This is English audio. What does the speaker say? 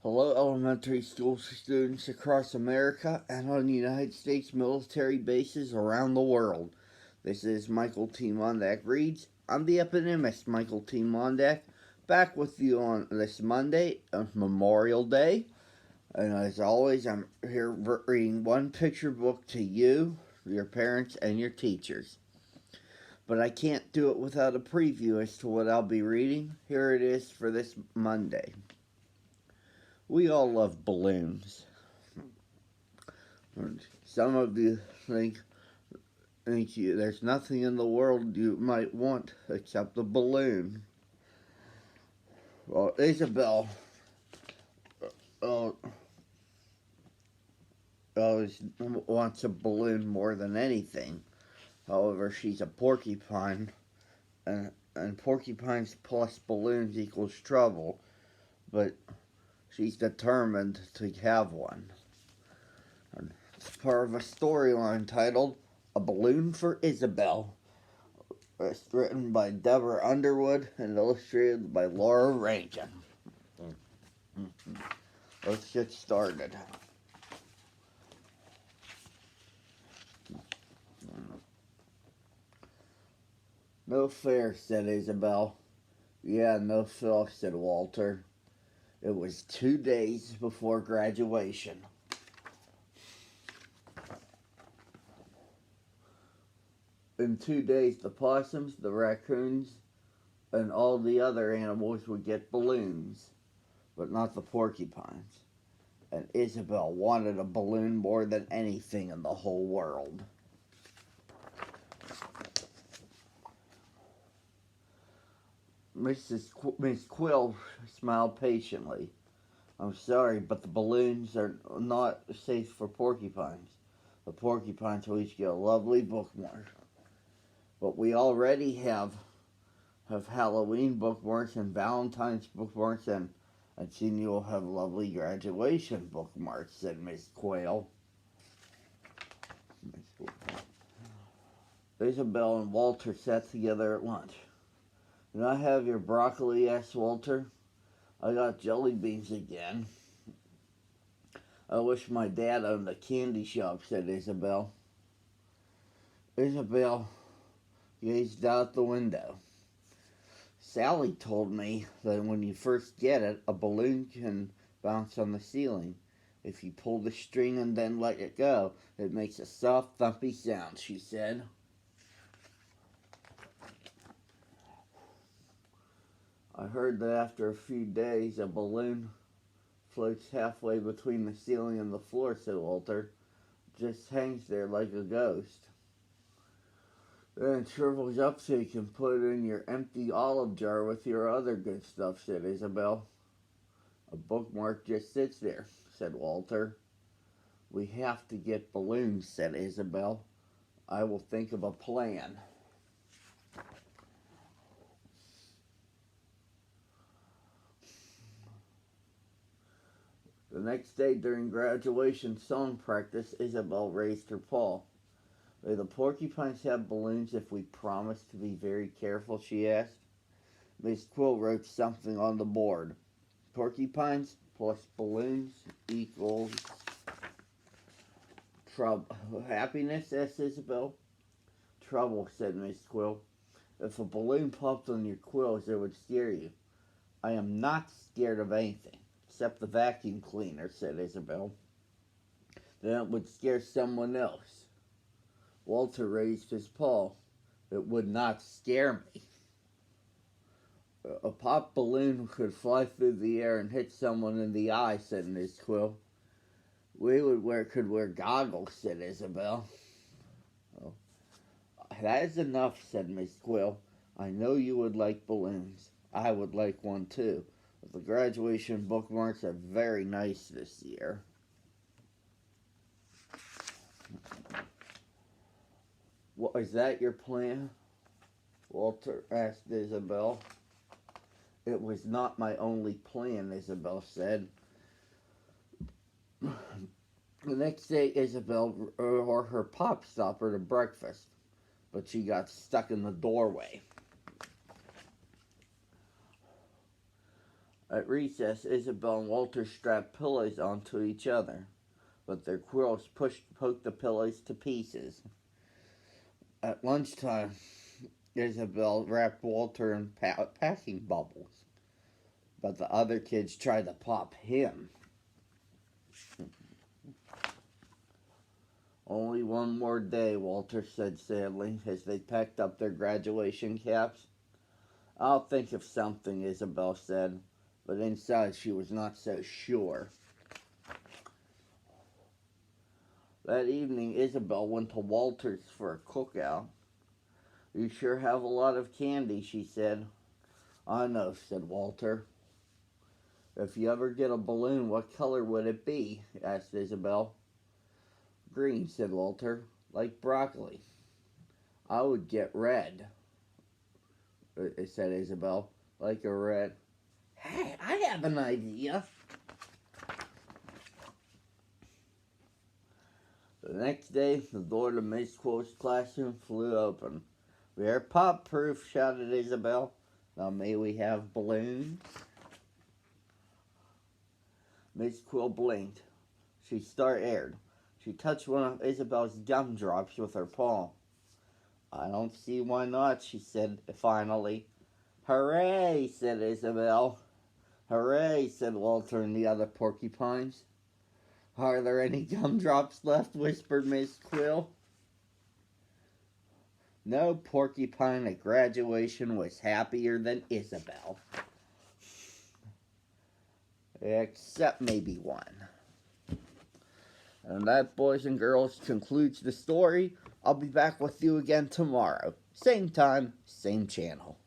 Hello, elementary school students across America and on United States military bases around the world. This is Michael T. Mondak Reads. I'm the eponymous Michael T. Mondak, back with you on this Monday of Memorial Day. And as always, I'm here reading one picture book to you, your parents, and your teachers. But I can't do it without a preview as to what I'll be reading. Here it is for this Monday. We all love balloons. Some of you think there's nothing in the world you might want except a balloon. Well, Isabel always wants a balloon more than anything. However, she's a porcupine, and porcupines plus balloons equals trouble. But she's determined to have one. It's part of a storyline titled A Balloon for Isabel. It's written by Deborah Underwood and illustrated by Laura Rankin. Let's get started. No fair, said Isabel. Yeah, no fair, said Walter. It was 2 days before graduation. In 2 days, the possums, the raccoons, and all the other animals would get balloons, but not the porcupines. And Isabel wanted a balloon more than anything in the whole world. Miss Quill smiled patiently. I'm sorry, but the balloons are not safe for porcupines. The porcupines will each get a lovely bookmark. But we already have Halloween bookmarks and Valentine's bookmarks, and soon you'll have lovely graduation bookmarks, said Miss Quail. Isabel and Walter sat together at lunch. Can I have your broccoli? Asked Walter. I got jelly beans again. I wish my dad owned a candy shop, said Isabel. Isabel gazed out the window. Sally told me that when you first get it, a balloon can bounce on the ceiling. If you pull the string and then let it go, it makes a soft, thumpy sound, she said. I heard that after a few days, a balloon floats halfway between the ceiling and the floor, said Walter. Just hangs there like a ghost. Then it shrivels up so you can put it in your empty olive jar with your other good stuff, said Isabel. A bookmark just sits there, said Walter. We have to get balloons, said Isabel. I will think of a plan. The next day during graduation song practice, Isabel raised her paw. May the porcupines have balloons if we promise to be very careful, she asked. Miss Quill wrote something on the board. Porcupines plus balloons equals trouble. Happiness, asked Isabel. Trouble, said Miss Quill. If a balloon popped on your quills, it would scare you. I am not scared of anything, except the vacuum cleaner, said Isabel. Then it would scare someone else. Walter raised his paw. It would not scare me. A pop balloon could fly through the air and hit someone in the eye, said Miss Quill. We could wear goggles, said Isabel. Oh, that is enough, said Miss Quill. I know you would like balloons. I would like one too. But the graduation bookmarks are very nice this year. What, is that your plan? Walter asked Isabel. It was not my only plan, Isabel said. The next day, Isabel or her pop stopped her to breakfast, but she got stuck in the doorway. At recess, Isabel and Walter strapped pillows onto each other, but their quills poked the pillows to pieces. At lunchtime, Isabel wrapped Walter in packing bubbles, but the other kids tried to pop him. Only one more day, Walter said sadly, as they packed up their graduation caps. I'll think of something, Isabel said, but inside she was not so sure. That evening, Isabel went to Walter's for a cookout. You sure have a lot of candy, she said. I know, said Walter. If you ever get a balloon, what color would it be? Asked Isabel. Green, said Walter, like broccoli. I would get red, said Isabel, like a red. Hey, I have an idea. The next day, the door to Miss Quill's classroom flew open. We're pop-proof, shouted Isabel. Now may we have balloons? Miss Quill blinked. She stared. She touched one of Isabel's gumdrops with her paw. I don't see why not, she said finally. Hooray, said Isabel. Hooray, said Walter and the other porcupines. Are there any gumdrops left? Whispered Miss Quill. No porcupine at graduation was happier than Isabel. Except maybe one. And that, boys and girls, concludes the story. I'll be back with you again tomorrow. Same time, same channel.